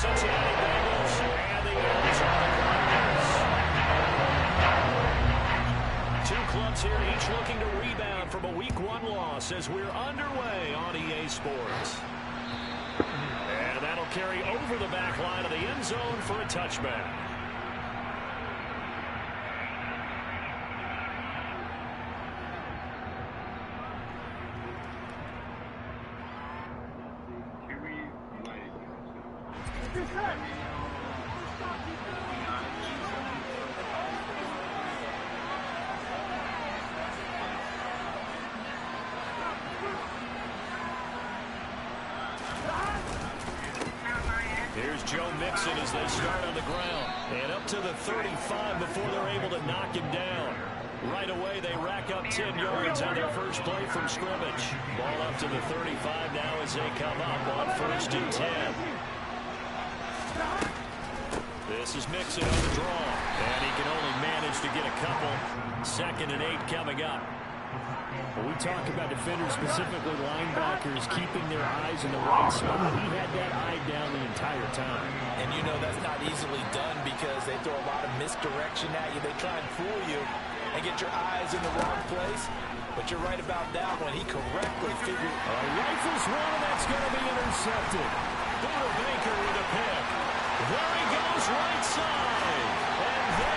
Cincinnati Bengals, and the Eagles are the Cardinals. Two clubs here, each looking to rebound from a Week 1 loss as we're underway on EA Sports. And that'll carry over the back line of the end zone for a touchback. Here's Joe Mixon as they start on the ground. And up to the 35 before they're able to knock him down. Right away, they rack up 10 yards on their first play from scrimmage. Ball up to the 35 now as they come up on 1st and 10. This is Mixon on the draw. And he can only manage to get a couple. 2nd and 8 coming up. When we talk about defenders, specifically linebackers, keeping their eyes in the right spot, he had that eye down the entire time. And you know that's not easily done because they throw a lot of misdirection at you. They try and fool you and get your eyes in the wrong place. But you're right about that one. He correctly figured. Rifles one, that's going to be intercepted. Buda Baker with a pick. There he goes, right side.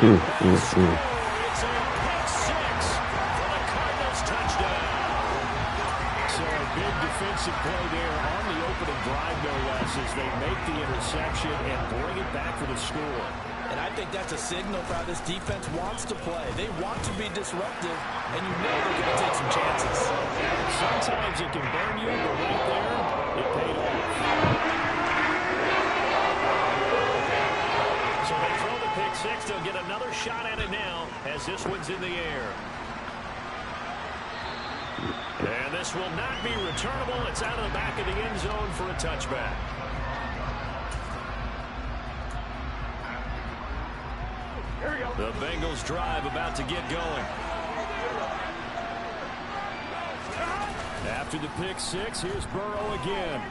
And there it's a pick 6 for the Cardinals touchdown. So a big defensive play there on the opening drive, no less, as they make the interception and bring it back for the score. And I think that's a signal for how this defense wants to play. They want to be disruptive, and you know they're going to take some chances. Sometimes it can burn you, but right there, it paid off. So they throw the pick 6. They'll get another shot at it now as this one's in the air. And this will not be returnable. It's out of the back of the end zone for a touchback. The Bengals drive about to get going. After the pick 6, here's Burrow again.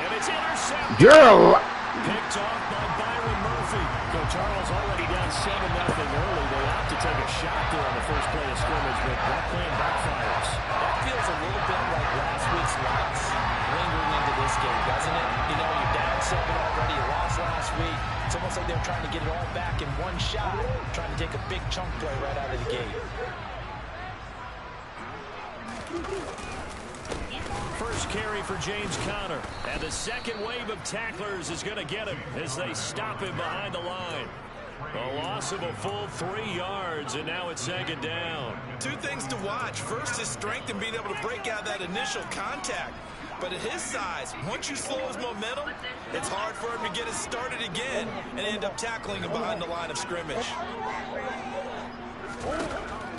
And it's intercepted. Joe. Picked off by Byron Murphy. So Charles already down 7-0 early. They opt to take a shot there on the first play of scrimmage, but that plan backfires. That feels a little bit like last week's loss lingering into this game, doesn't it? You know, you're down 7 already. You lost last week. It's almost like they're trying to get it all back in one shot, trying to take a big chunk play right out of the gate. First carry for James Conner. And the second wave of tacklers is going to get him as they stop him behind the line. A loss of a full 3 yards, and now it's 2nd down. Two things to watch. First, his strength and being able to break out that initial contact. But at his size, once you slow his momentum, it's hard for him to get it started again and end up tackling him behind the line of scrimmage.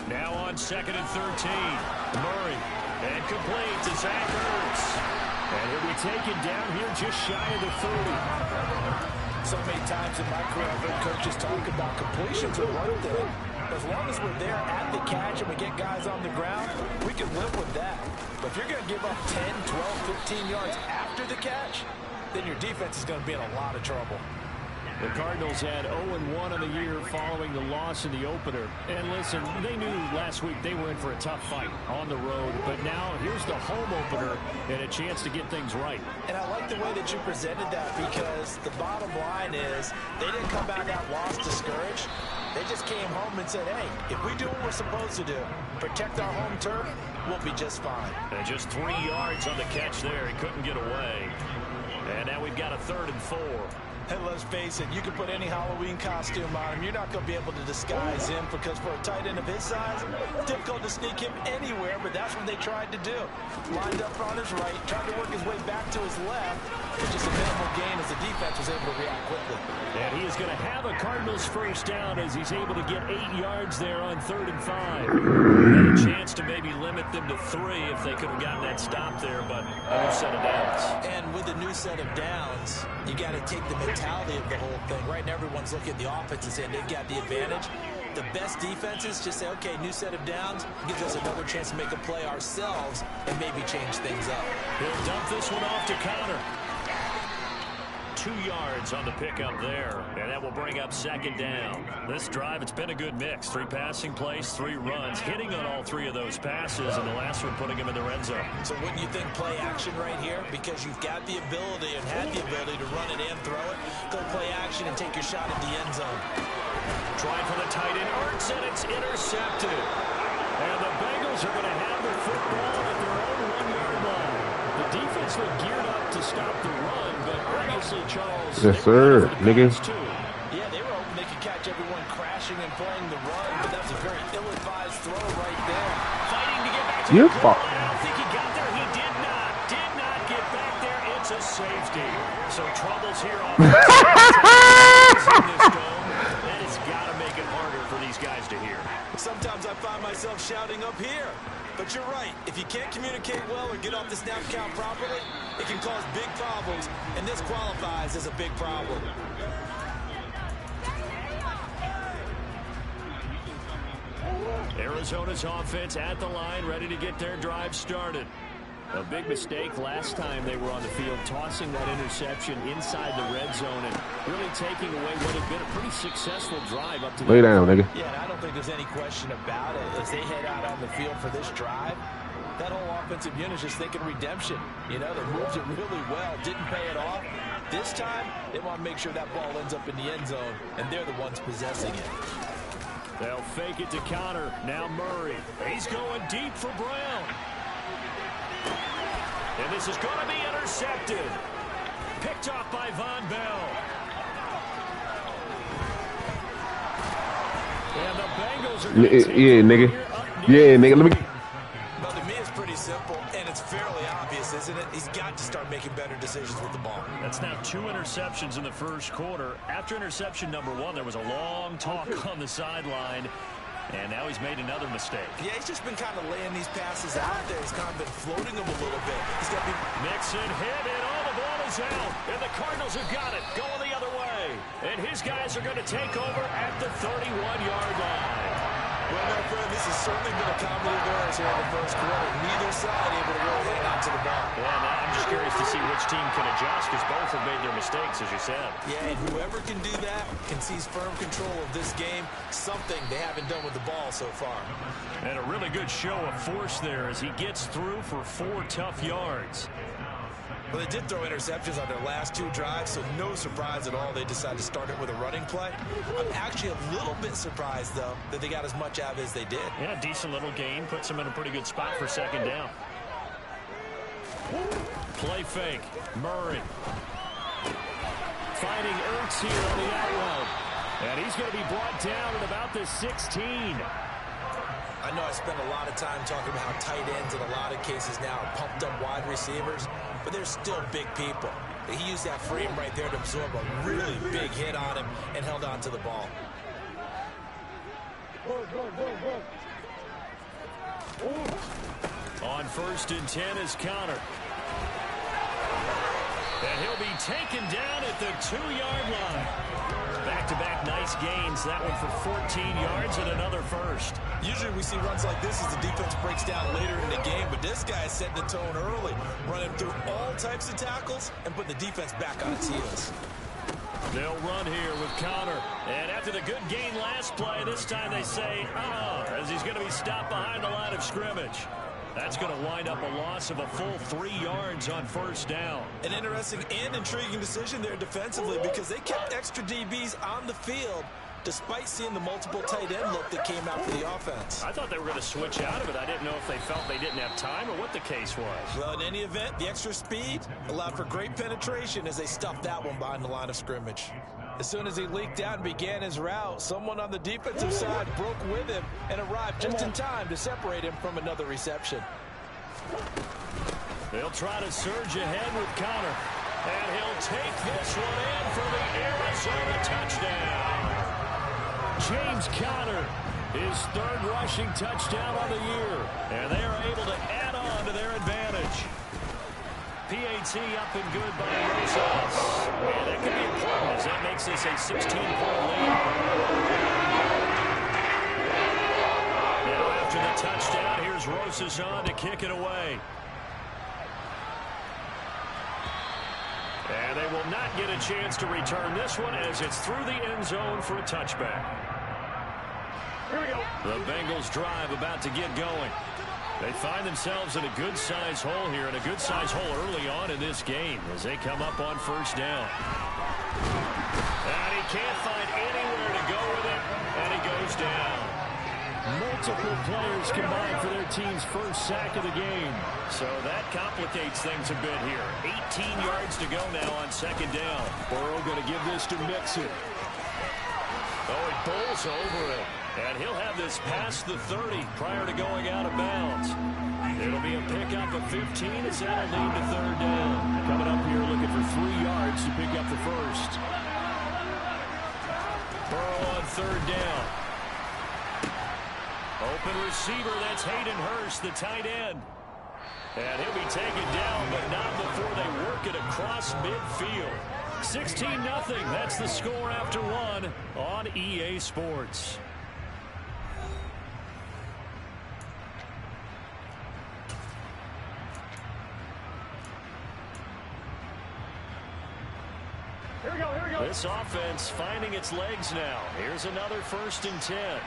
Now on 2nd and 13. Murray. And complete to Zach Ertz. And he'll be taken down here just shy of the 30. So many times in my career, I've heard coaches talk about completions are one thing. As long as we're there at the catch and we get guys on the ground, we can live with that. But if you're going to give up 10, 12, 15 yards after the catch, then your defense is going to be in a lot of trouble. The Cardinals had 0-1 on the year following the loss in the opener. And listen, they knew last week they were in for a tough fight on the road. But now here's the home opener and a chance to get things right. And I like the way that you presented that because the bottom line is they didn't come out of that loss discouraged. They just came home and said, hey, if we do what we're supposed to do, protect our home turf, we'll be just fine. And just 3 yards on the catch there. He couldn't get away. And now we've got a 3rd and 4. And let's face it, you can put any Halloween costume on him. You're not going to be able to disguise him because for a tight end of his size, it's difficult to sneak him anywhere, but that's what they tried to do. Lined up on his right, tried to work his way back to his left. It's just a minimal gain as the defense was able to react quickly. And he is going to have a Cardinals first down as he's able to get 8 yards there on 3rd and 5. Had a chance to maybe limit them to 3 if they could have gotten that stop there, but a new set of downs. And with a new set of downs, you got to take the mentality of the whole thing. Right now, everyone's looking at the offense and saying they've got the advantage. The best defenses just say, okay, new set of downs, gives us another chance to make a play ourselves and maybe change things up. He'll dump this one off to Conner. 2 yards on the pickup there. And that will bring up 2nd down. This drive, it's been a good mix. 3 passing plays, 3 runs, hitting on all 3 of those passes, and the last one putting him in the red zone. So wouldn't you think play action right here? Because you've got the ability and had the ability to run it and throw it. Go play action and take your shot at the end zone. Trying for the tight end, Ertz, and it's intercepted. And the Bengals are going to have the football at their own 1-yard line. The defense looked geared up to stop the run, but obviously, Charles, yes, sir, nigga. Yeah, they were hoping they could catch everyone crashing and playing the run, but that was a very ill-advised throw right there. Fighting to get back to the goal line. I don't think he got there. He did not get back there. It's a safety. So troubles here on this dome. That has got to make it harder for these guys to hear. Sometimes I find myself shouting up here. But you're right. If you can't communicate well or get off the snap count properly, it can cause big problems, and this qualifies as a big problem. Arizona's offense at the line, ready to get their drive started. A big mistake last time they were on the field, tossing that interception inside the red zone and really taking away what had been a pretty successful drive up to the lay down, nigga. Yeah, and I don't think there's any question about it. As they head out on the field for this drive, that whole offensive unit is just thinking redemption. You know, they moved it really well, didn't pay it off. This time, they want to make sure that ball ends up in the end zone, and they're the ones possessing it. They'll fake it to counter. Now Murray. He's going deep for Brown. And this is going to be intercepted. Picked off by Von Bell. And the Bengals are going to take yeah, nigga. Yeah, nigga. Let me. Well, to me, it's pretty simple, and it's fairly obvious, isn't it? He's got to start making better decisions with the ball. That's now 2 interceptions in the first quarter. After interception number 1, there was a long talk on the sideline. And now he's made another mistake. Yeah, he's just been kind of laying these passes out there. He's kind of been floating them a little bit. He's got to be... Mixon hit, and all the ball is out. And the Cardinals have got it, going the other way. And his guys are going to take over at the 31-yard line. Well, my friend, this has certainly been a comedy of errors here in the first quarter. Neither side able to really hang on to the ball. Yeah, now I'm just curious to see which team can adjust, because both have made their mistakes, as you said. Yeah, and whoever can do that can seize firm control of this game, something they haven't done with the ball so far. And a really good show of force there as he gets through for 4 tough yards. Well, they did throw interceptions on their last 2 drives, so no surprise at all they decided to start it with a running play. I'm actually a little bit surprised, though, that they got as much out of it as they did. Yeah, decent little gain. Puts them in a pretty good spot for 2nd down. Play fake. Murray. Finding Ertz here on the out route. And he's going to be brought down at about the 16. I know I spent a lot of time talking about how tight ends in a lot of cases now are pumped up wide receivers, but they're still big people. He used that frame right there to absorb a really big hit on him and held on to the ball. On 1st and 10 is counter. And he'll be taken down at the 2-yard line. Back-to-back nice gains. That one for 14 yards and another first. Usually we see runs like this as the defense breaks down later in the game, but this guy is setting the tone early, running through all types of tackles and putting the defense back on its heels. They'll run here with Connor. And after the good gain last play, this time they say, as he's going to be stopped behind the line of scrimmage. That's going to wind up a loss of a full 3 yards on 1st down. An interesting and intriguing decision there defensively because they kept extra DBs on the field despite seeing the multiple tight end look that came out for the offense. I thought they were going to switch out of it. I didn't know if they felt they didn't have time or what the case was. Well, in any event, the extra speed allowed for great penetration as they stuffed that one behind the line of scrimmage. As soon as he leaked out and began his route, someone on the defensive side broke with him and arrived just in time to separate him from another reception. They'll try to surge ahead with Connor. And he'll take this one in for the Arizona touchdown. James Conner, his 3rd rushing touchdown on the year. And they are able to add on to their advantage. PAT up and good by Rosas. And that could be important as that makes this a 16-point lead. Now after the touchdown, here's Rosas on to kick it away. And they will not get a chance to return this one as it's through the end zone for a touchback. Here we go. The Bengals drive about to get going. They find themselves in a good-sized hole here, and a good-sized hole early on in this game as they come up on first down. And he can't find anywhere to go with it, and he goes down. Multiple players combined for their team's first sack of the game. So that complicates things a bit here. 18 yards to go now on second down. Burrow going to give this to Mixon. Oh, he bowls over it. And he'll have this past the 30 prior to going out of bounds. It'll be a pickup of 15 as that'll lead to third down. Coming up here looking for 3 yards to pick up the first. Burrow on third down. Open receiver, that's Hayden Hurst, the tight end. And he'll be taken down, but not before they work it across midfield. 16-0, that's the score after one on EA Sports. Here we go. This offense finding its legs now. Here's another 1st and 10.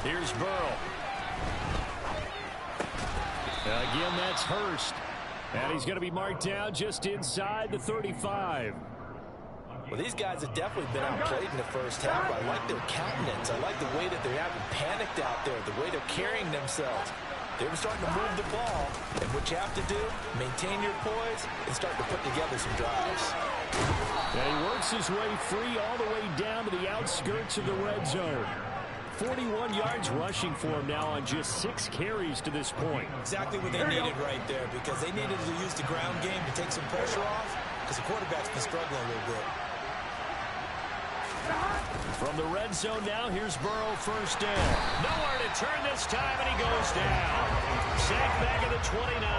Here's Burrow. Again, that's Hurst. And he's going to be marked down just inside the 35. Well, these guys have definitely been outplayed in the first half. I like their countenance. I like the way that they haven't panicked out there, the way they're carrying themselves. They were starting to move the ball, and what you have to do, maintain your poise and start to put together some drives. And he works his way free all the way down to the outskirts of the red zone. 41 yards rushing for him now on just 6 carries to this point. Exactly what they needed right there, because they needed to use the ground game to take some pressure off, because the quarterback's been struggling a little bit. From the red zone now, here's Burrow, first down. Nowhere to turn this time, and he goes down. Sacked back at the 29.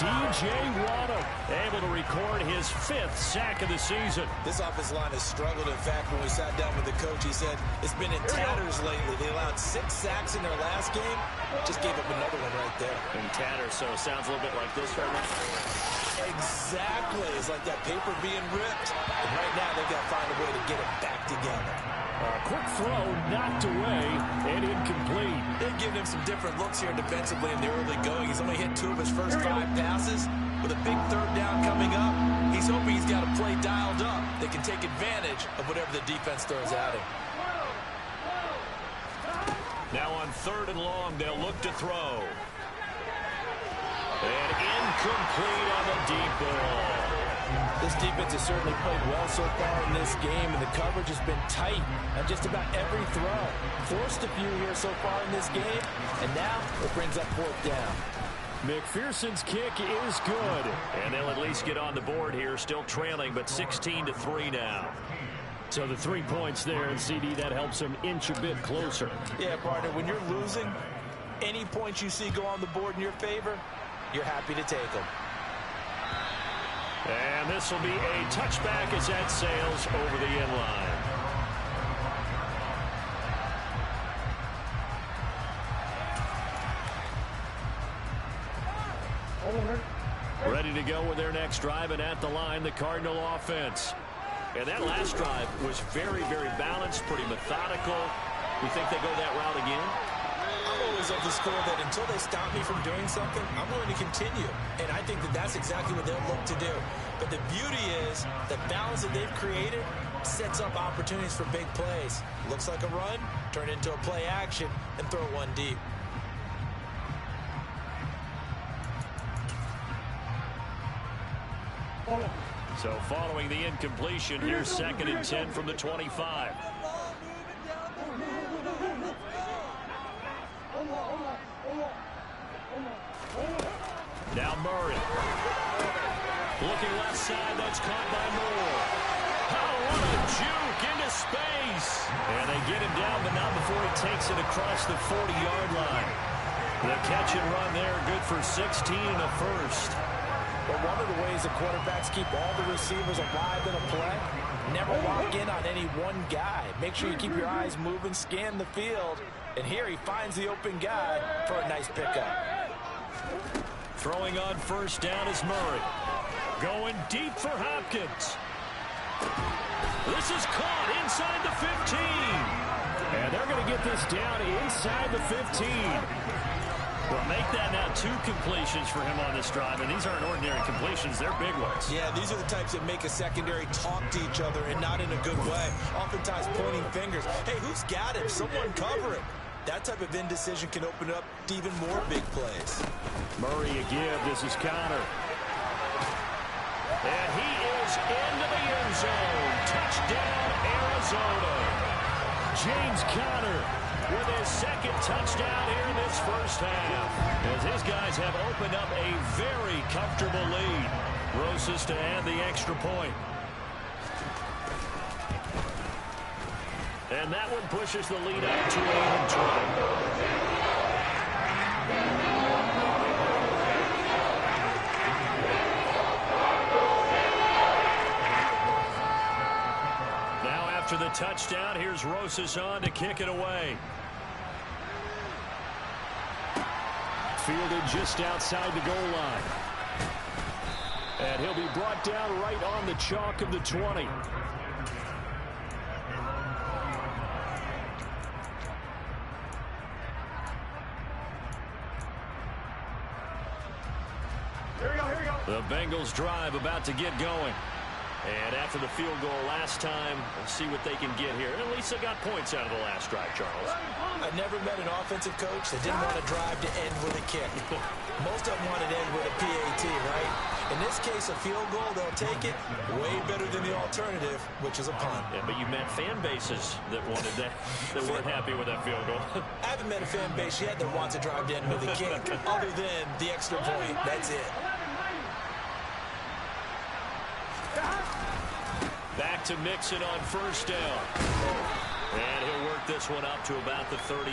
DJ Waddle able to record his 5th sack of the season. This offensive line has struggled. In fact, when we sat down with the coach, he said it's been in tatters lately. They allowed 6 sacks in their last game. Just gave up another one right there. In tatters, so it sounds a little bit like this right now. Exactly. It's like that paper being ripped. And right now, they've got to find a way to get it back together. Quick throw, knocked away, and incomplete. They've given him some different looks here defensively in the early going. He's only hit 2 of his first 5 passes. With a big third down coming up, he's hoping he's got a play dialed up that can take advantage of whatever the defense throws at him. Now on 3rd and long, they'll look to throw. And incomplete on the deep ball. This defense has certainly played well so far in this game, and the coverage has been tight on just about every throw. Forced a few here so far in this game, and now it brings up 4th down. McPherson's kick is good. And they'll at least get on the board here, still trailing, but 16-3 now. So the 3 points there, and CD, that helps them inch a bit closer. Yeah, partner, when you're losing, any points you see go on the board in your favor, you're happy to take them. And this will be a touchback as that sails over the end line. Ready to go with their next drive, and at the line, the Cardinal offense. And that last drive was very, very balanced, pretty methodical. You think they go that route again? I'm always of the school that until they stop me from doing something, I'm willing to continue. And I think that that's exactly what they'll look to do. But the beauty is the balance that they've created sets up opportunities for big plays. Looks like a run, turn it into a play action, and throw one deep. So following the incompletion, here's 2nd and 10 from the 25. Now Murray. Looking left side, that's caught by Moore. Oh, what a juke into space. And they get him down, but not before he takes it across the 40-yard line. The catch and run there, good for 16 and a first. But one of the ways the quarterbacks keep all the receivers alive in a play, never lock in on any one guy. Make sure you keep your eyes moving, scan the field. And here he finds the open guy for a nice pickup. Throwing on first down is Murray. Going deep for Hopkins. This is caught inside the 15. And they're going to get this down inside the 15. Well, make that now 2 completions for him on this drive, and these aren't ordinary completions. They're big ones. Yeah, these are the types that make a secondary talk to each other and not in a good way. Oftentimes pointing fingers. Hey, who's got him? Someone cover him. That type of indecision can open up to even more big plays. Murray a give. This is Connor. And he is into the end zone. Touchdown, Arizona. James Conner with his second touchdown here in this first half, as his guys have opened up a very comfortable lead. Rosas to add the extra point. And that one pushes the lead up to an even 20. After the touchdown, here's Rosas on to kick it away. Fielded just outside the goal line. And he'll be brought down right on the chalk of the 20. Here we go. The Bengals drive about to get going. And after the field goal last time, we'll see what they can get here. And at least they got points out of the last drive, Charles. I've never met an offensive coach that didn't want to drive to end with a kick. Most of them want to end with a PAT, right? In this case, a field goal, they'll take it. Way better than the alternative, which is a punt. Yeah, but you met fan bases that wanted that, that weren't happy with that field goal. I haven't met a fan base yet that wants to drive to end with a kick, other than the extra point. That's it. Back to Mixon on first down. And he'll work this one up to about the 38.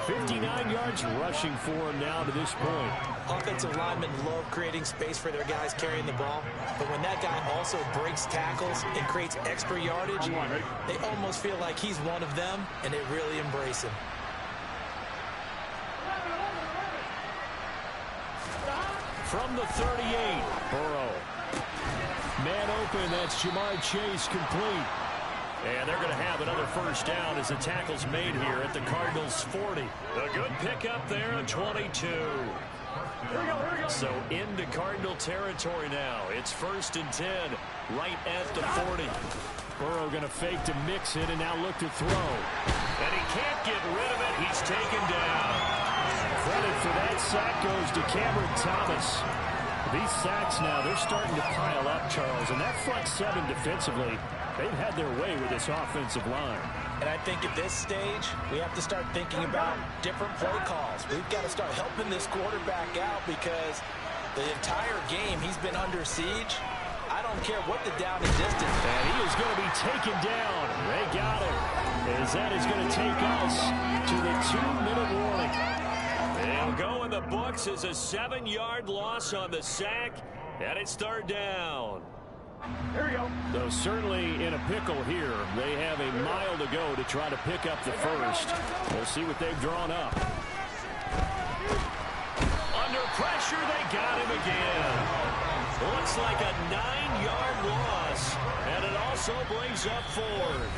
59 yards rushing for him now to this point. Offensive linemen love creating space for their guys carrying the ball. But when that guy also breaks tackles and creates extra yardage, they almost feel like he's one of them, and they really embrace him. From the 38, Burrow. Man open, that's Jamar Chase complete. And they're going to have another first down as the tackle's made here at the Cardinals' 40. A good pickup there on 22. So into Cardinal territory now. It's 1st and 10, right at the 40. Burrow going to fake to Mixon and now look to throw. And he can't get rid of it. He's taken down. Credit for that sack goes to Cameron Thomas. These sacks now, they're starting to pile up, Charles. And that front 7 defensively, they've had their way with this offensive line. And I think at this stage, we have to start thinking about different play calls. We've got to start helping this quarterback out because the entire game he's been under siege. I don't care what the down and distance. And he is going to be taken down. They got him. As that is going to take us to the 2-minute warning. They'll go in the books as a 7-yard loss on the sack. And it's 3rd down. Here we go. Though certainly in a pickle here. They have a mile to go to try to pick up the first. We'll see what they've drawn up. Under pressure, they got him again. Looks like a 9-yard loss. And it also brings up 4th.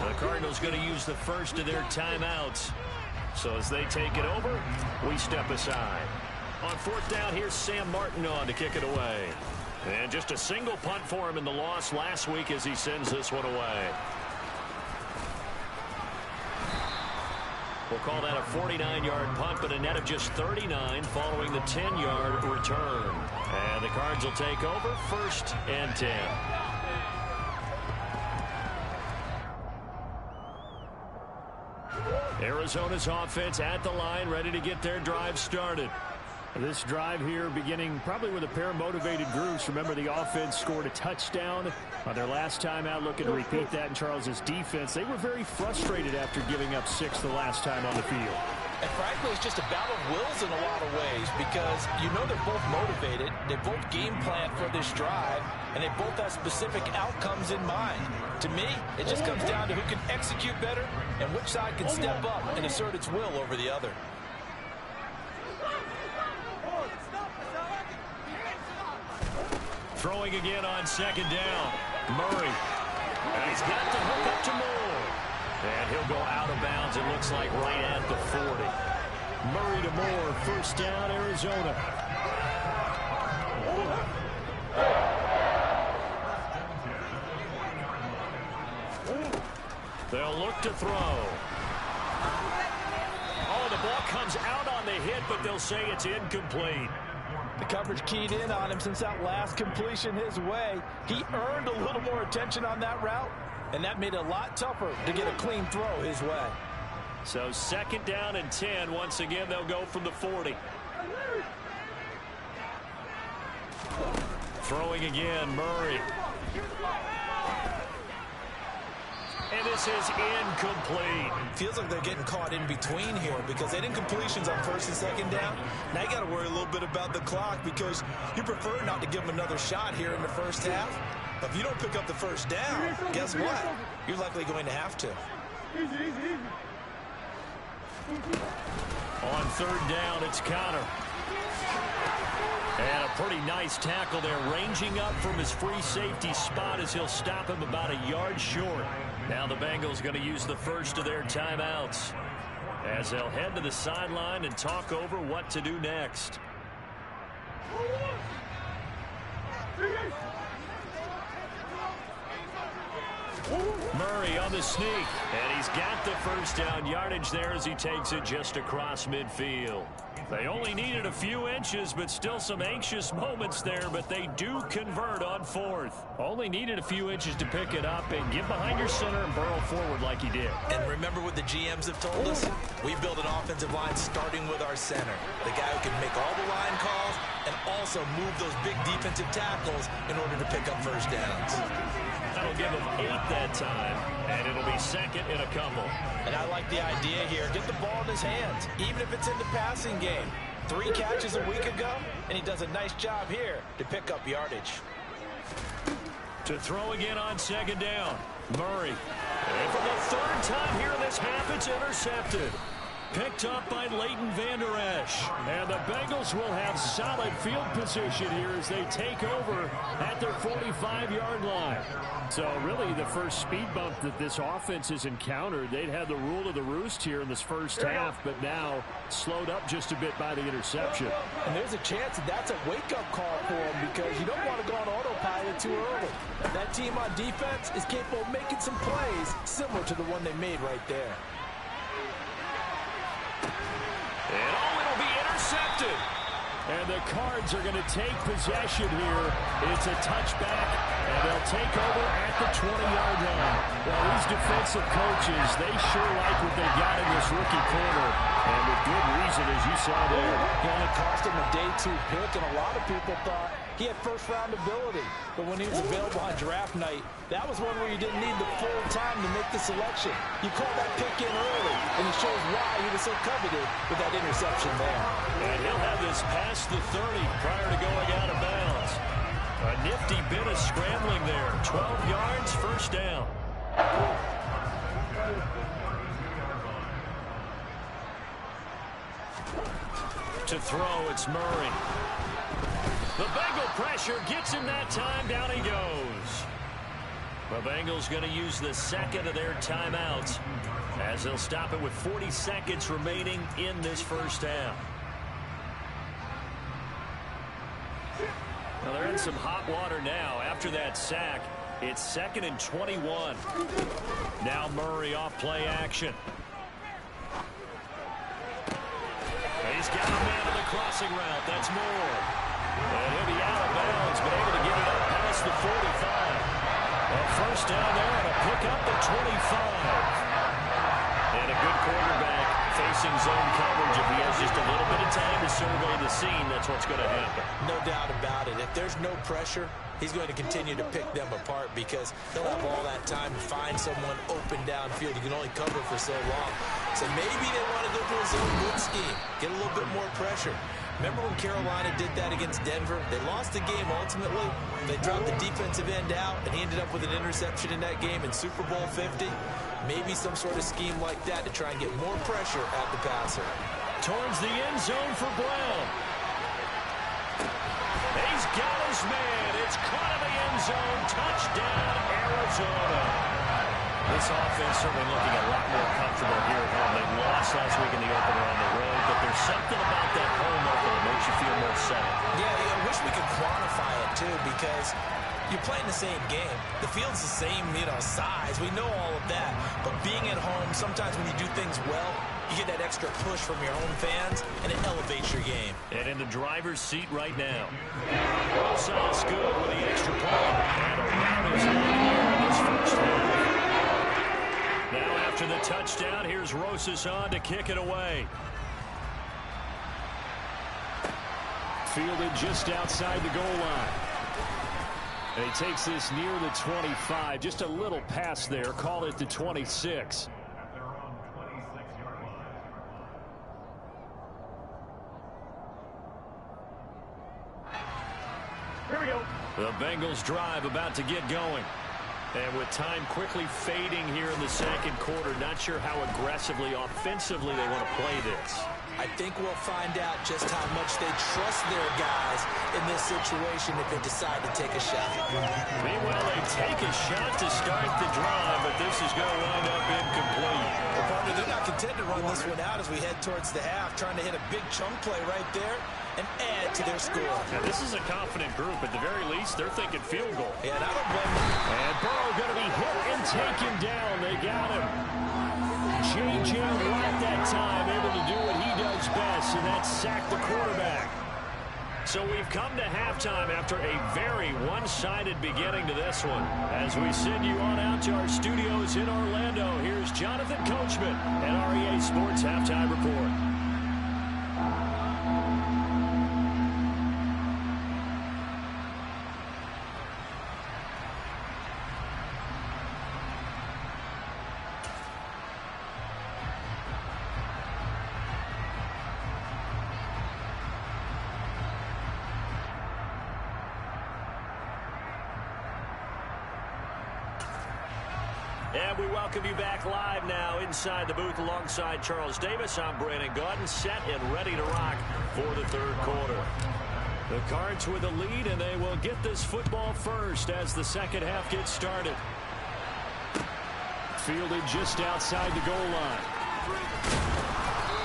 The Cardinals going to use the first of their timeouts. So as they take it over, we step aside. On 4th down, here's Sam Martin on to kick it away. And just a single punt for him in the loss last week as he sends this one away. We'll call that a 49-yard punt, but a net of just 39 following the 10-yard return. And the Cards will take over 1st and 10. Arizona's offense at the line, ready to get their drive started. This drive here beginning probably with a pair of motivated groups. Remember, the offense scored a touchdown on their last time out, looking to repeat that in Charles's defense. They were very frustrated after giving up 6 the last time on the field. And frankly, it's just a battle of wills in a lot of ways because you know they're both motivated, they both game plan for this drive, and they both have specific outcomes in mind. To me, it just comes down to who can execute better and which side can step up and assert its will over the other. Throwing again on second down. Murray. And he's got the hook up to Moore. And he'll go out of bounds, it looks like, right at the 40. Murray to Moore, first down, Arizona. They'll look to throw. Oh, the ball comes out on the hit, but they'll say it's incomplete. The coverage keyed in on him since that last completion his way. He earned a little more attention on that route, and that made it a lot tougher to get a clean throw his way. So second down and 10. Once again, they'll go from the 40. Throwing again, Murray. And this is incomplete. Feels like they're getting caught in between here because they didn't completions on first and second down. Now you got to worry a little bit about the clock because you prefer not to give them another shot here in the first half. But if you don't pick up the first down, guess what? You're likely going to have to. On third down, it's Connor. And a pretty nice tackle there, ranging up from his free safety spot as he'll stop him about a yard short. Now the Bengals going to use the first of their timeouts as they'll head to the sideline and talk over what to do next. Murray on the sneak, and he's got the first down yardage there as he takes it just across midfield. They only needed a few inches, but still some anxious moments there, but they do convert on fourth. Only needed a few inches to pick it up and get behind your center and burrow forward like he did. And remember what the GMs have told us? We build an offensive line starting with our center, the guy who can make all the line calls and also move those big defensive tackles in order to pick up first downs. That'll give him 8 that time, and it'll be second in a couple. And I like the idea here. Get the ball in his hands, even if it's in the passing game. 3 catches a week ago, and he does a nice job here to pick up yardage. To throw again on second down, Murray. And for the third time here in this half, it's intercepted. Picked up by Leighton Vander Esch. And the Bengals will have solid field position here as they take over at their 45-yard line. So really the first speed bump that this offense has encountered, they'd had the rule of the roost here in this first half, but now slowed up just a bit by the interception. And there's a chance that that's a wake-up call for him because you don't want to go on autopilot too early. That team on defense is capable of making some plays similar to the one they made right there. And it'll be intercepted. And the Cards are going to take possession here. It's a touchback, and they'll take over at the 20-yard line. Well, these defensive coaches, they sure like what they got in this rookie corner. And with good reason, as you saw there. He only cost him a day 2 pick, and a lot of people thought he had first-round ability. But when he was available on draft night, that was one where you didn't need the full time to make the selection. You called that pick in early, and it shows why he was so coveted with that interception there. And he'll have this past the 30 prior to going out of bounds. A nifty bit of scrambling there. 12 yards, first down. To throw, it's Murray. The Bengal pressure gets him that time. Down he goes. The Bengals going to use the second of their timeouts as they'll stop it with 40 seconds remaining in this first half. Well, they're in some hot water now. After that sack, it's 2nd and 21. Now Murray off play action. He's got a man on the crossing route. That's Moore. And he'll be out of bounds, but able to get it up past the 45. A first down there and a pick up the 25. And a good quarterback facing zone coverage. If he has just a little bit of time to survey the scene, that's what's going to happen. No doubt about it. If there's no pressure, he's going to continue to pick them apart because he'll have all that time to find someone open downfield. He can only cover for so long. So maybe they want to go to a zone blitz scheme, get a little bit more pressure. Remember when Carolina did that against Denver? They lost the game ultimately. They dropped the defensive end out, and he ended up with an interception in that game in Super Bowl 50. Maybe some sort of scheme like that to try and get more pressure at the passer. Towards the end zone for Brown. He's got his man. It's caught in the end zone. Touchdown, Arizona. This offense certainly looking a lot more comfortable here at home. They lost last week in the opener on the road, but there's something about that home opener that makes you feel more settled. Yeah, I wish we could quantify it, too, because you're playing the same game. The field's the same, size. We know all of that. But being at home, sometimes when you do things well, you get that extra push from your home fans, and it elevates your game. And in the driver's seat right now. Rosa's good with the extra point. And around his one here in this first half. Now after the touchdown, here's Rosas on to kick it away. Fielded just outside the goal line. And he takes this near the 25. Just a little pass there. Call it the 26. Here we go. The Bengals drive about to get going. And with time quickly fading here in the second quarter, not sure how aggressively, offensively they want to play this. I think we'll find out just how much they trust their guys in this situation if they decide to take a shot. Meanwhile, they take a shot to start the drive, but this is going to wind up incomplete. Well, partner, they're not content to run this one out as we head towards the half, trying to hit a big chunk play right there and add to their score. Now, this is a confident group. At the very least, they're thinking field goal. Yeah, and I don't blame them. And Burrow going to be hit and taken down. They got him. J.J. Watt that time, able to do what he does best, and that's sack the quarterback. So we've come to halftime after a very one-sided beginning to this one. As we send you on out to our studios in Orlando, here's Jonathan Coachman at REA Sports Halftime Report. And we welcome you back live now inside the booth alongside Charles Davis. I'm Brandon Gaudin, set and ready to rock for the third quarter. The Cards with the lead, and they will get this football first as the second half gets started. Fielded just outside the goal line.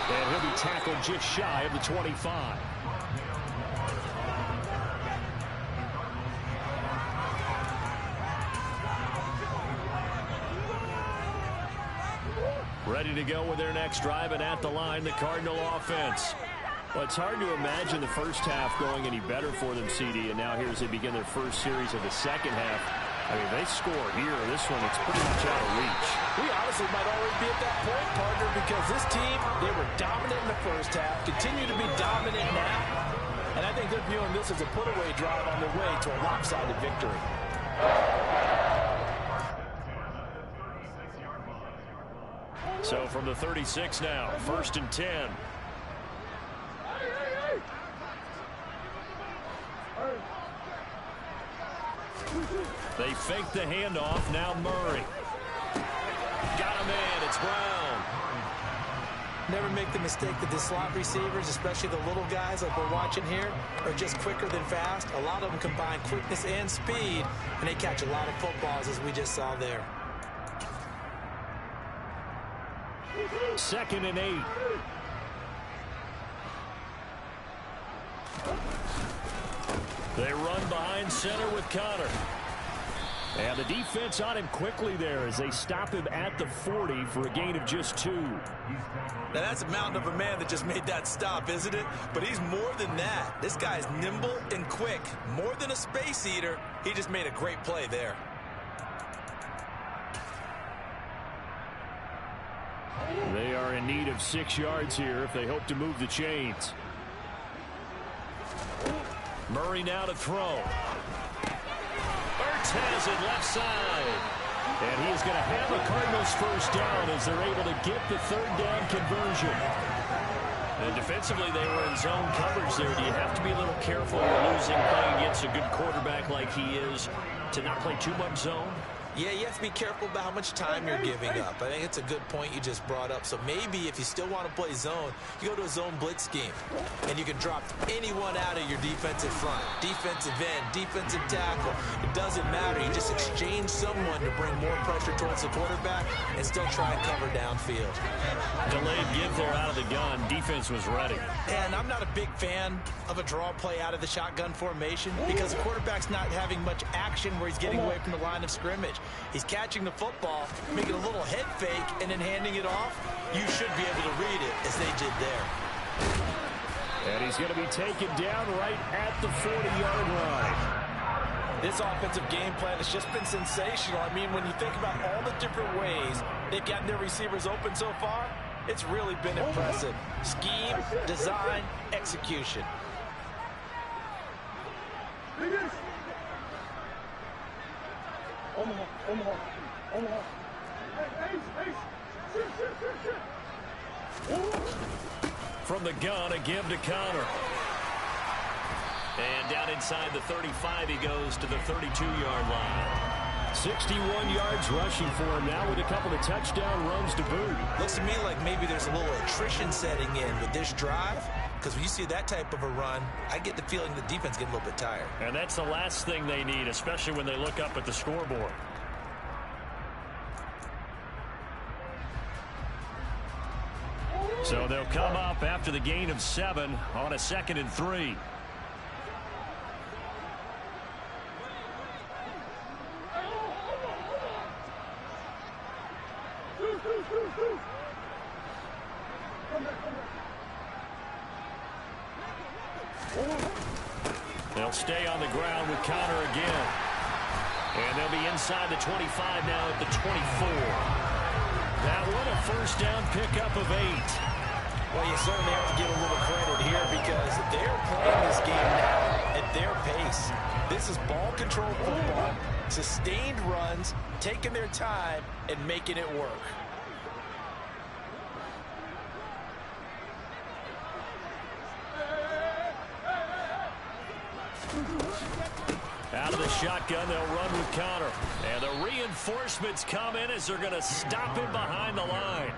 And he'll be tackled just shy of the 25. Ready to go with their next drive, and at the line, the Cardinal offense. Well, it's hard to imagine the first half going any better for them, CD, and now here as they begin their first series of the second half. I mean, they score here. This one, it's pretty much out of reach. We honestly might already be at that point, partner, because this team, they were dominant in the first half, continue to be dominant now, and I think they're viewing this as a put-away drive on their way to a lopsided victory. So from the 36 now, 1st and 10. They fake the handoff. Now Murray. Got a man. It's Brown. Never make the mistake that the slot receivers, especially the little guys like we're watching here, are just quicker than fast. A lot of them combine quickness and speed, and they catch a lot of footballs, as we just saw there. 2nd and 8. They run behind center with Connor. And the defense on him quickly there as they stop him at the 40 for a gain of just 2. Now, that's a mountain of a man that just made that stop, isn't it? But he's more than that. This guy's nimble and quick. More than a space eater, he just made a great play there. They are in need of 6 yards here if they hope to move the chains. Murray now to throw. Ertz has it left side. And he is going to have a Cardinals first down as they're able to get the 3rd down conversion. And defensively, they were in zone coverage there. Do you have to be a little careful when you're losing playing against a good quarterback like he is to not play too much zone? Yeah, you have to be careful about how much time you're giving up. I think it's a good point you just brought up. So maybe if you still want to play zone, you go to a zone blitz scheme. And you can drop anyone out of your defensive front. Defensive end, defensive tackle. It doesn't matter. You just exchange someone to bring more pressure towards the quarterback and still try and cover downfield. Delayed give there out of the gun. Defense was ready. And I'm not a big fan of a draw play out of the shotgun formation because the quarterback's not having much action where he's getting away from the line of scrimmage. He's catching the football, making a little head fake, and then handing it off. You should be able to read it as they did there. And he's going to be taken down right at the 40-yard line. This offensive game plan has just been sensational. I mean, when you think about all the different ways they've gotten their receivers open so far, it's really been impressive. Scheme, design, execution. From the gun, a give to Connor. And down inside the 35, he goes to the 32-yard line. 61 yards rushing for him now with a couple of touchdown runs to boot. Looks to me like maybe there's a little attrition setting in with this drive. Because when you see that type of a run, I get the feeling the defense getting a little bit tired. And that's the last thing they need, especially when they look up at the scoreboard. So they'll come up after the gain of 7 on a 2nd and 3. They'll stay on the ground with Connor again. And they'll be inside the 25 now at the 24. That one a first down pickup of 8. Well, you certainly have to give a little credit here because they're playing this game now at their pace. This is ball control football, sustained runs, taking their time, and making it work. Out of the shotgun, they'll run with Connor. And the reinforcements come in as they're going to stop him behind the line.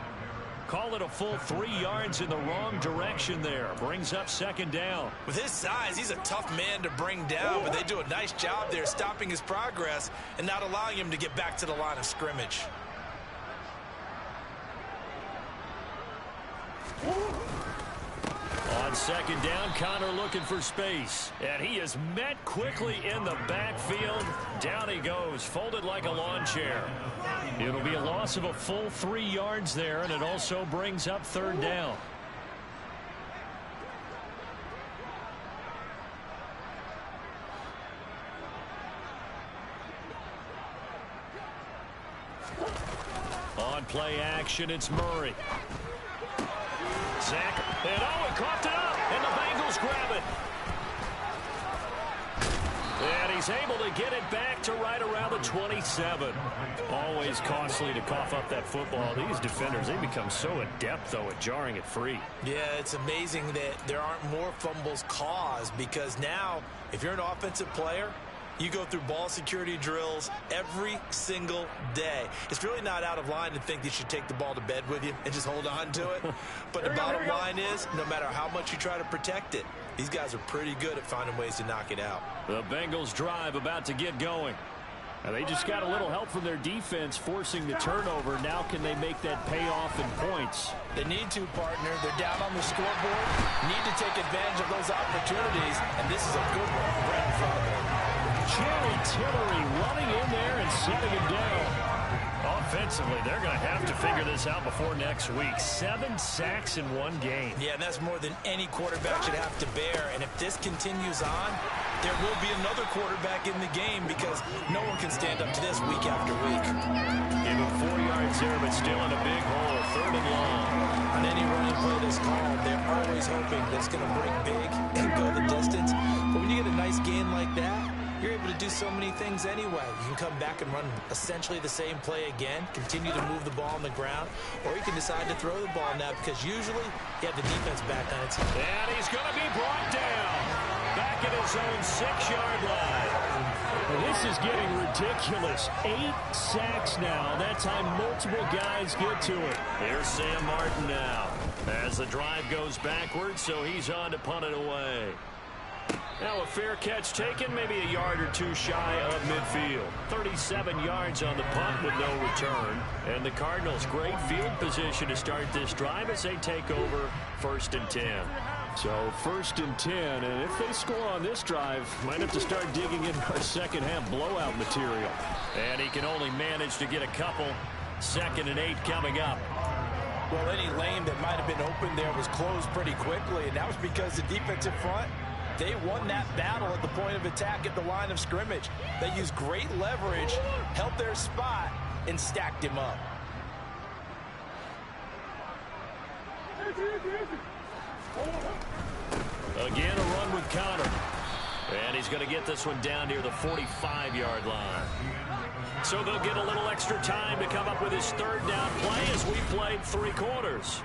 Call it a full 3 yards in the wrong direction there. Brings up 2nd down. With his size, he's a tough man to bring down, but they do a nice job there stopping his progress and not allowing him to get back to the line of scrimmage. On 2nd down, Connor looking for space. And he is met quickly in the backfield. Down he goes, folded like a lawn chair. It'll be a loss of a full 3 yards there, and it also brings up 3rd down. On play action, it's Murray. Zach, and he coughed it up, and the Bengals grab it. And he's able to get it back to right around the 27. Always costly to cough up that football. These defenders, they become so adept, though, at jarring it free. Yeah, it's amazing that there aren't more fumbles caused because now, if you're an offensive player, you go through ball security drills every single day. It's really not out of line to think you should take the ball to bed with you and just hold on to it. But the bottom line is, no matter how much you try to protect it, these guys are pretty good at finding ways to knock it out. The Bengals drive about to get going. And they just got a little help from their defense forcing the turnover. Now can they make that pay off in points? They need to, partner. They're down on the scoreboard. Need to take advantage of those opportunities, and this is a good one right in front of them. Jerry Tillery running in there and setting him down. Offensively, they're going to have to figure this out before next week. 7 sacks in 1 game. Yeah, and that's more than any quarterback should have to bear. And if this continues on, there will be another quarterback in the game because no one can stand up to this week after week. Give him 4 yards there, but still in a big hole. 3rd and long. On any running play that's called, they're always hoping that it's going to break big and go the distance. But when you get a nice gain like that, you're able to do so many things anyway. You can come back and run essentially the same play again, continue to move the ball on the ground, or you can decide to throw the ball now because usually you have the defense back on its feet. And he's going to be brought down. Back at his own 6-yard line. This is getting ridiculous. 8 sacks now. That time multiple guys get to it. Here's Sam Martin now as the drive goes backwards, so he's on to punt it away. Now a fair catch taken, maybe a yard or 2 shy of midfield. 37 yards on the punt with no return. And the Cardinals, great field position to start this drive as they take over 1st and 10. So 1st and 10, and if they score on this drive, might have to start digging into our second half blowout material. And he can only manage to get a couple. 2nd and 8 coming up. Well, any lane that might have been open there was closed pretty quickly, and that was because the defensive front, they won that battle at the point of attack at the line of scrimmage. They used great leverage, held their spot, and stacked him up. Again, a run with Connor. And he's going to get this one down near the 45-yard line. So they'll get a little extra time to come up with his 3rd down play as we played 3 quarters.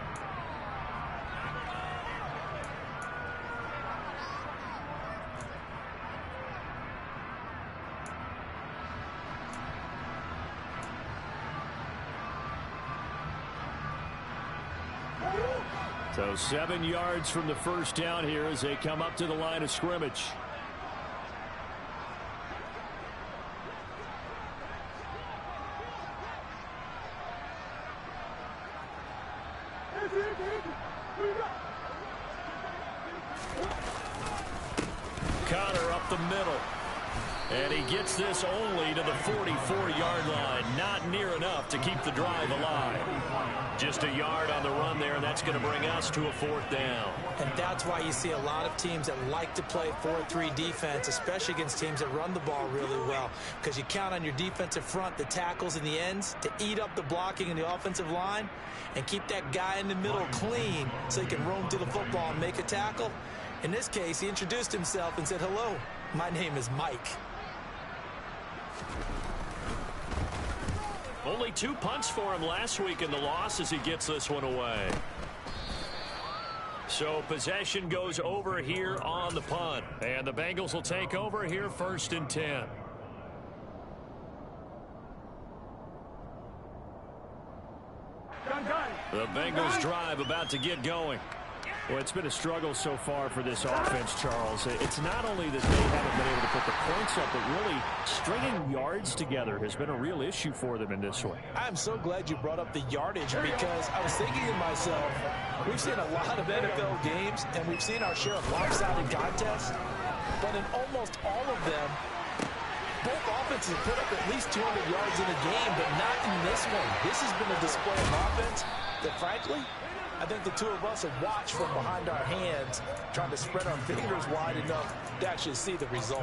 So 7 yards from the 1st down here as they come up to the line of scrimmage. Connor up the middle. And he gets this only to the 44-yard line. Not near enough to keep the drive alive. Just a yard on the run there, and that's going to bring us to a 4th down. And that's why you see a lot of teams that like to play 4-3 defense, especially against teams that run the ball really well, because you count on your defensive front, the tackles and the ends, to eat up the blocking in the offensive line and keep that guy in the middle clean so he can roam to the football and make a tackle. In this case, he introduced himself and said, "Hello, my name is Mike." Only 2 punts for him last week in the loss as he gets this one away. So possession goes over here on the punt. And the Bengals will take over here 1st and 10. The Bengals drive about to get going. Well, it's been a struggle so far for this offense, Charles. It's not only that they haven't been able to put the points up, but really stringing yards together has been a real issue for them in this one. I'm so glad you brought up the yardage because I was thinking to myself, we've seen a lot of NFL games and we've seen our share of lopsided contests, but in almost all of them, both offenses put up at least 200 yards in a game, but not in this one. This has been a display of offense that, frankly, I think the two of us have watched from behind our hands, trying to spread our fingers wide enough to actually see the result.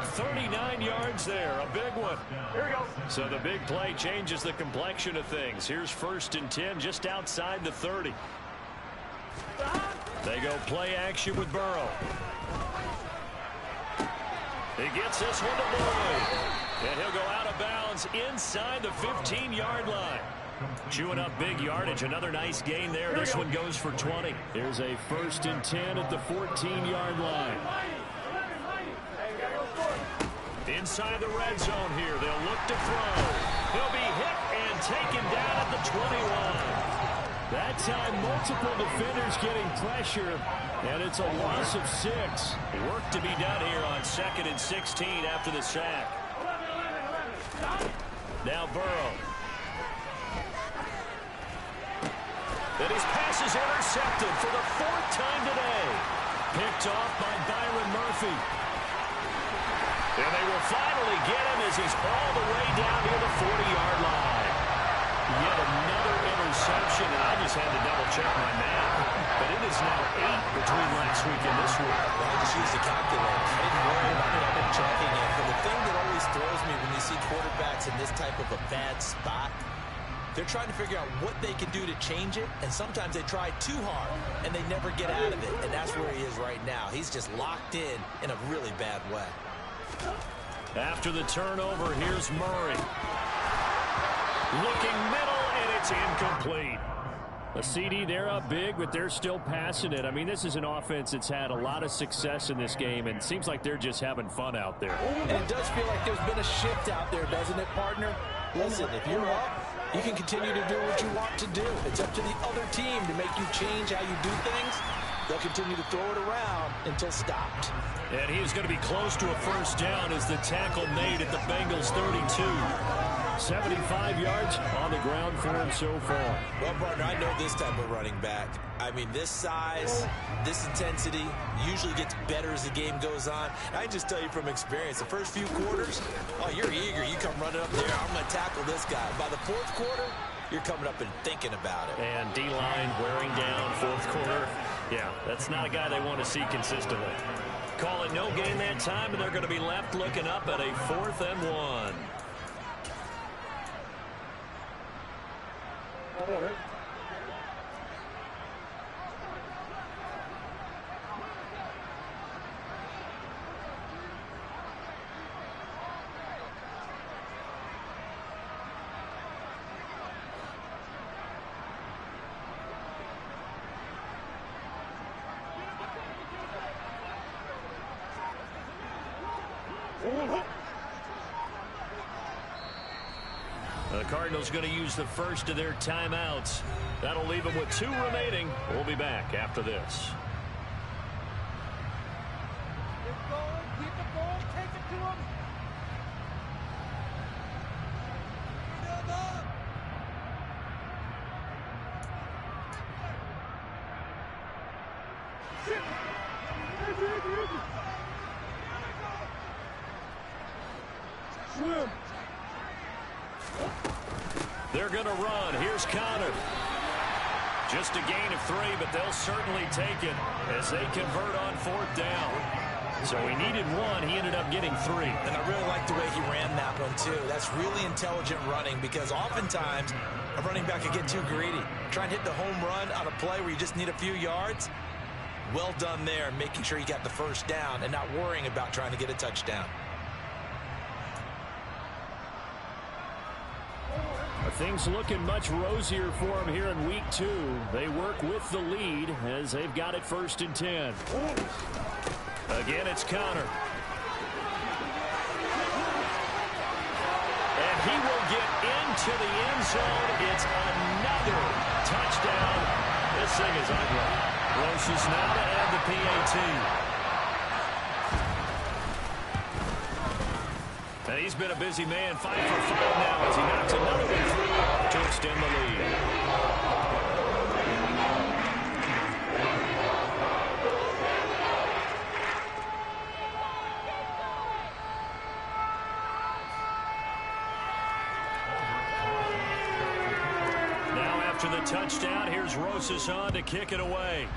39 yards there, a big one. Here we go. So the big play changes the complexion of things. Here's 1st and 10 just outside the 30. They go play action with Burrow. He gets this one to Boyd. And he'll go out of bounds inside the 15-yard line. Chewing up big yardage. Another nice gain there. This one goes for 20. Here's a 1st and 10 at the 14-yard line. Inside the red zone here. They'll look to throw. He'll be hit and taken down at the 21. That time, multiple defenders getting pressure, and it's a loss of 6. Work to be done here on 2nd and 16 after the sack. Now Burrow. And his pass is intercepted for the 4th time today. Picked off by Byron Murphy. And they will finally get him as he's all the way down near the 40-yard line. Yet another interception reception, and I just had to double-check my math. But it is now 8 between last week and this week. Well, I just used a calculator. I didn't worry about double-checking it. But the thing that always throws me when you see quarterbacks in this type of a bad spot, they're trying to figure out what they can do to change it, and sometimes they try too hard, and they never get out of it. And that's where he is right now. He's just locked in a really bad way. After the turnover, here's Murray. Looking middle, and it's incomplete. A CD, they're up big, but they're still passing it. I mean, this is an offense that's had a lot of success in this game, and it seems like they're just having fun out there. And it does feel like there's been a shift out there, doesn't it, partner? Listen, if you're up, you can continue to do what you want to do. It's up to the other team to make you change how you do things. They'll continue to throw it around until stopped. And he's going to be close to a first down as the tackle made at the Bengals 32. 75 yards on the ground for him so far. Well, partner, I know this type of running back. I mean, this size, this intensity usually gets better as the game goes on. I just tell you from experience, the first few quarters, oh, you're eager. You come running up there, I'm going to tackle this guy. By the fourth quarter, you're coming up and thinking about it. And D-line wearing down fourth quarter. Yeah, that's not a guy they want to see consistently. Call it no gain that time, and they're going to be left looking up at a 4th and 1. The Cardinals going to use the first of their timeouts. That'll leave them with 2 remaining. We'll be back after this. Keep going, keep the ball, take it to him. Swim. They're going to run. Here's Connor. Just a gain of 3, but they'll certainly take it as they convert on 4th down. So he needed 1. He ended up getting 3. And I really like the way he ran that one, too. That's really intelligent running because oftentimes a running back can get too greedy. Try and hit the home run on a play where you just need a few yards. Well done there, making sure you got the first down and not worrying about trying to get a touchdown. Things looking much rosier for them here in week 2. They work with the lead as they've got it 1st and 10. Again, it's Connor. And he will get into the end zone. It's another touchdown. This thing is ugly. Roches now to add the PAT. And he's been a busy man, 5 for 5 now as he knocks another one through to extend the lead. Now after the touchdown, here's Roches on to kick it away.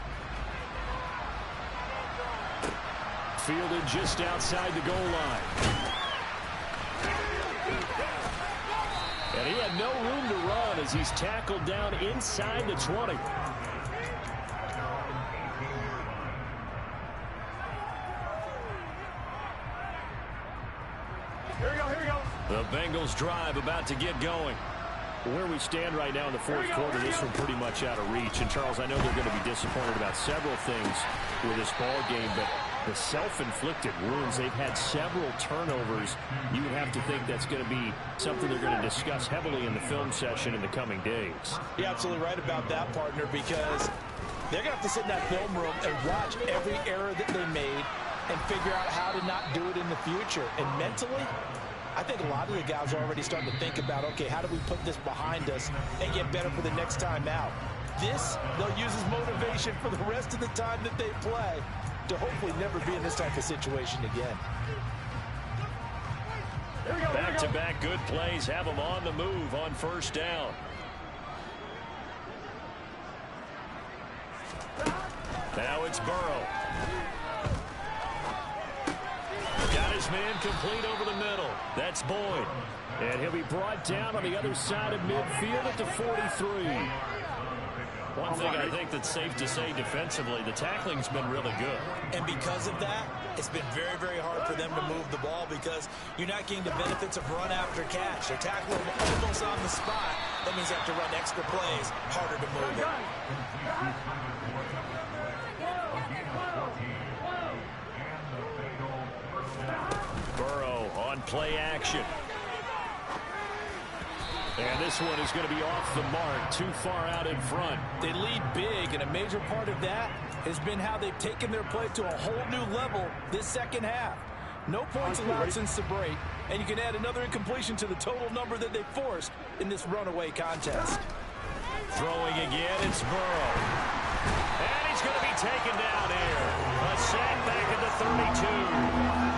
Fielded just outside the goal line. And he had no room to run as he's tackled down inside the 20. Here we go, here we go. The Bengals drive about to get going. Where we stand right now in the 4th quarter, this one pretty much out of reach. And, Charles, I know they're going to be disappointed about several things with this ball game, but the self-inflicted wounds, they've had several turnovers. You would have to think that's going to be something they're going to discuss heavily in the film session in the coming days. You're absolutely right about that, partner, because they're going to have to sit in that film room and watch every error that they made and figure out how to not do it in the future. And mentally, I think a lot of the guys are already starting to think about, okay, how do we put this behind us and get better for the next time out? This, they'll use as motivation for the rest of the time that they play to hopefully never be in this type of situation again. Back-to-back good plays have them on the move on 1st down. Now it's Burrow. Got his man complete over the middle. That's Boyd. And he'll be brought down on the other side of midfield at the 43. One thing I think that's safe to say defensively, the tackling's been really good. And because of that, it's been very, very hard for them to move the ball because you're not getting the benefits of run after catch. They're tackling almost on the spot. That means they have to run extra plays, harder to move it. Burrow on play action. And this one is going to be off the mark, too far out in front. They lead big, and a major part of that has been how they've taken their play to a whole new level this second half. No points allowed since the break, and you can add another incompletion to the total number that they forced in this runaway contest. Throwing again, it's Burrow. And he's going to be taken down here. A sack back at the 32.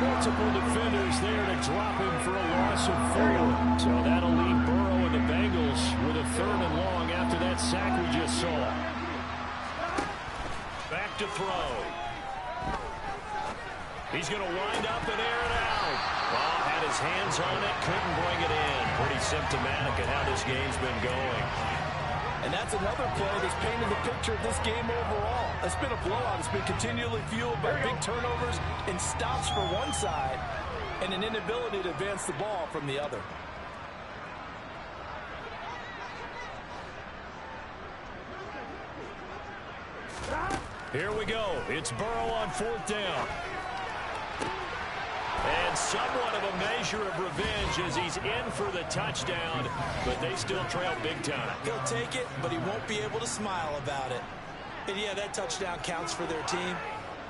Multiple defenders there to drop him for a loss of 4. So that'll leave Burrow and the Bengals with a 3rd and long after that sack we just saw. Back to throw. He's going to wind up and air it out. Well, had his hands on it, couldn't bring it in. Pretty symptomatic of how this game's been going. And that's another play that's painted the picture of this game overall. It's been a blowout. It's been continually fueled by big turnovers and stops for one side and an inability to advance the ball from the other. Here we go. It's Burrow on 4th down. And somewhat of a measure of revenge as he's in for the touchdown, but they still trail big time. He'll take it, but he won't be able to smile about it. And yeah, that touchdown counts for their team,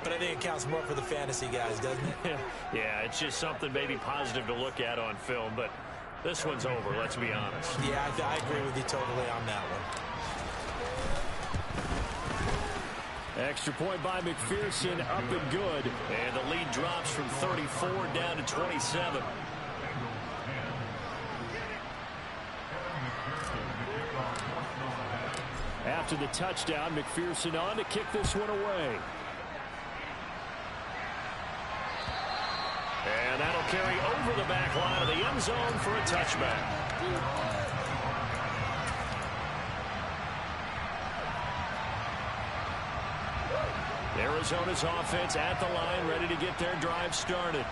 but I think it counts more for the fantasy guys, doesn't it? Yeah, it's just something maybe positive to look at on film, but this one's over, let's be honest. Yeah, I agree with you totally on that one. Extra point by McPherson, up and good. And the lead drops from 34 down to 27. After the touchdown, McPherson on to kick this one away. And that'll carry over the back line of the end zone for a touchback. Arizona's offense at the line, ready to get their drive started.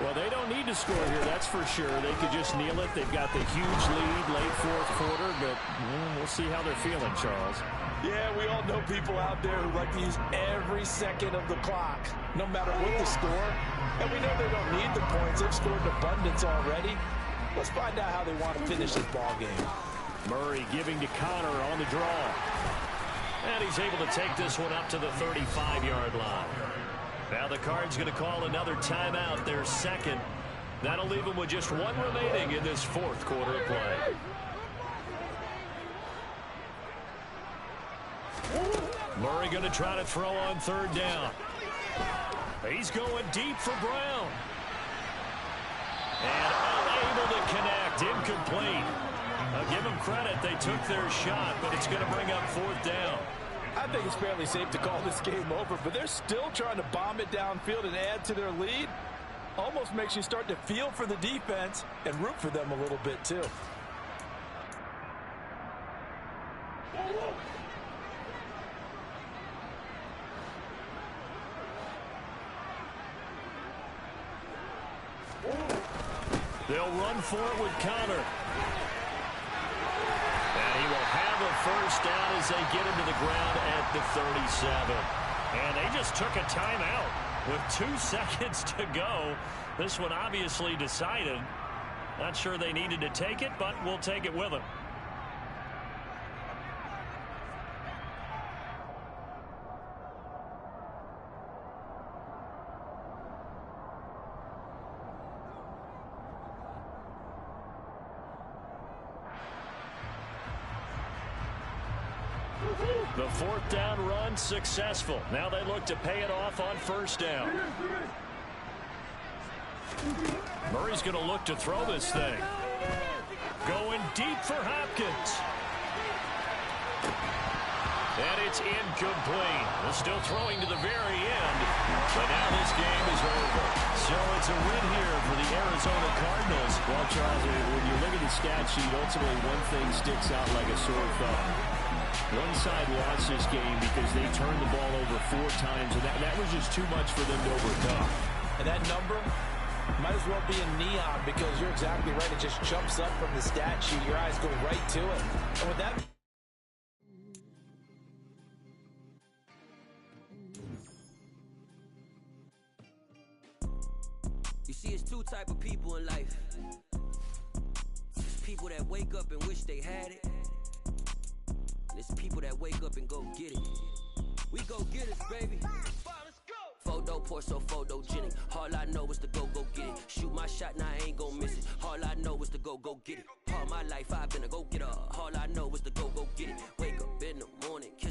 Well, they don't need to score here, that's for sure. They could just kneel it. They've got the huge lead late 4th quarter, but we'll see how they're feeling, Charles. Yeah, we all know people out there who like to use every second of the clock, no matter what the score. And we know they don't need the points. They've scored in abundance already. Let's find out how they want to finish this ball game. Murray giving to Connor on the draw. And he's able to take this one up to the 35-yard line. Now the Cards going to call another timeout, their second. That'll leave them with just one remaining in this 4th quarter of play. Murray going to try to throw on 3rd down. He's going deep for Brown. And unable to connect, incomplete. I'll give them credit, they took their shot, but it's going to bring up 4th down. I think it's fairly safe to call this game over, but they're still trying to bomb it downfield and add to their lead. Almost makes you start to feel for the defense and root for them a little bit, too. They'll run for it with Connor. And he will have a 1st down as they get him to the ground at the 37. And they just took a timeout with 2 seconds to go. This one obviously decided. Not sure they needed to take it, but we'll take it with them. The 4th down run successful. Now they look to pay it off on 1st down. Murray's going to look to throw this thing. Going deep for Hopkins. And it's incomplete. Well, still throwing to the very end. But now this game is over. So it's a win here for the Arizona Cardinals. Well, Charles, when you look at the stat sheet, ultimately one thing sticks out like a sore thumb. One side lost this game because they turned the ball over 4 times, and that was just too much for them to overcome. And that number might as well be in neon because you're exactly right. It just jumps up from the stat sheet. Your eyes go right to it. And with that... You see, it's 2 type of people in life. It's people that wake up and wish they had it. And it's people that wake up and go get it. We go get it, baby. Photo poor, so photogenic. All I know is to go get it. Shoot my shot, now I ain't gon' miss it. All I know is to go get it. All my life I've been a go-getter. All I know is to go